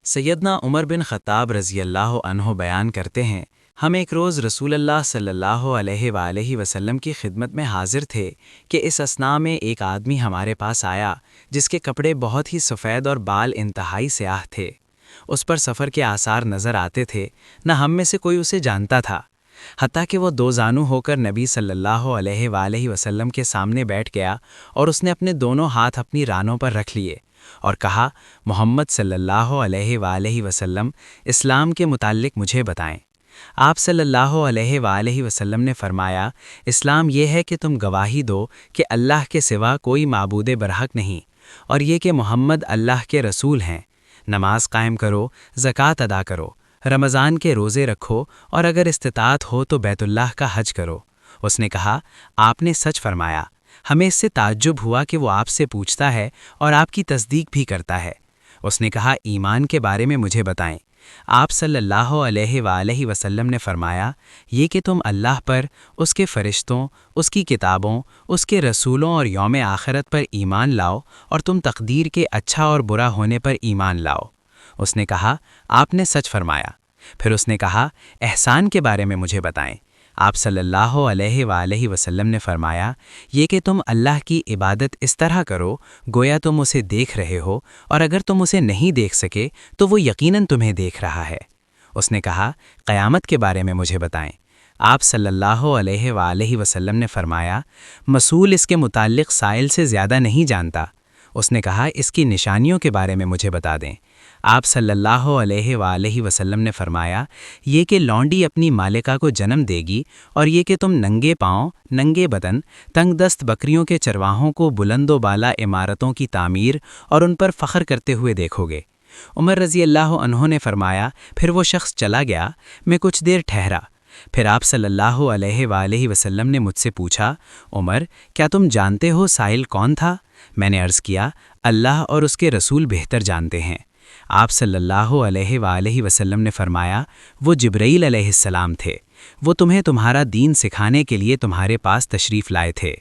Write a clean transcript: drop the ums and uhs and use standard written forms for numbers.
سیدنا عمر بن خطاب رضی اللہ عنہ بیان کرتے ہیں، ہم ایک روز رسول اللہ صلی اللہ علیہ وآلہ وسلم کی خدمت میں حاضر تھے کہ اس اثناء میں ایک آدمی ہمارے پاس آیا جس کے کپڑے بہت ہی سفید اور بال انتہائی سیاہ تھے۔ اس پر سفر کے آثار نظر آتے تھے، نہ ہم میں سے کوئی اسے جانتا تھا، حتیٰ کہ وہ دو زانو ہو کر نبی صلی اللہ علیہ وآلہ وسلم کے سامنے بیٹھ گیا اور اس نے اپنے دونوں ہاتھ اپنی رانوں پر رکھ لیے اور کہا، محمد صلی اللہ علیہ وآلہ وسلم، اسلام کے متعلق مجھے بتائیں۔ آپ صلی اللہ علیہ وآلہ وسلم نے فرمایا، اسلام یہ ہے کہ تم گواہی دو کہ اللہ کے سوا کوئی معبود برحق نہیں، اور یہ کہ محمد اللہ کے رسول ہیں۔ نماز قائم کرو، زکوٰۃ ادا کرو، رمضان کے روزے رکھو، اور اگر استطاعت ہو تو بیت اللہ کا حج کرو۔ اس نے کہا، آپ نے سچ فرمایا۔ ہمیں اس سے تعجب ہوا کہ وہ آپ سے پوچھتا ہے اور آپ کی تصدیق بھی کرتا ہے۔ اس نے کہا، ایمان کے بارے میں مجھے بتائیں۔ آپ صلی اللہ علیہ وآلہ وسلم نے فرمایا، یہ کہ تم اللہ پر، اس کے فرشتوں، اس کی کتابوں، اس کے رسولوں اور یوم آخرت پر ایمان لاؤ، اور تم تقدیر کے اچھا اور برا ہونے پر ایمان لاؤ۔ اس نے کہا، آپ نے سچ فرمایا۔ پھر اس نے کہا، احسان کے بارے میں مجھے بتائیں۔ آپ صلی اللہ علیہ وآلہ وسلم نے فرمایا، یہ کہ تم اللہ کی عبادت اس طرح کرو گویا تم اسے دیکھ رہے ہو، اور اگر تم اسے نہیں دیکھ سکے تو وہ یقیناً تمہیں دیکھ رہا ہے۔ اس نے کہا، قیامت کے بارے میں مجھے بتائیں۔ آپ صلی اللہ علیہ وآلہ وسلم نے فرمایا، مسئول اس کے متعلق سائل سے زیادہ نہیں جانتا۔ اس نے کہا، اس کی نشانیوں کے بارے میں مجھے بتا دیں۔ آپ صلی اللہ علیہ وآلہ وسلم نے فرمایا، یہ کہ لونڈی اپنی مالکہ کو جنم دے گی، اور یہ کہ تم ننگے پاؤں، ننگے بدن، تنگ دست بکریوں کے چرواہوں کو بلند و بالا عمارتوں کی تعمیر اور ان پر فخر کرتے ہوئے دیکھو گے۔ عمر رضی اللہ عنہ نے فرمایا، پھر وہ شخص چلا گیا، میں کچھ دیر ٹھہرا۔ پھر آپ صلی اللہ علیہ وآلہ وسلم نے مجھ سے پوچھا، عمر، کیا تم جانتے ہو سائل کون تھا؟ میں نے عرض کیا، اللہ اور اس کے رسول بہتر جانتے ہیں۔ آپ صلی اللہ علیہ وآلہ وسلم نے فرمایا، وہ جبرائیل علیہ السلام تھے، وہ تمہیں تمہارا دین سکھانے کے لیے تمہارے پاس تشریف لائے تھے۔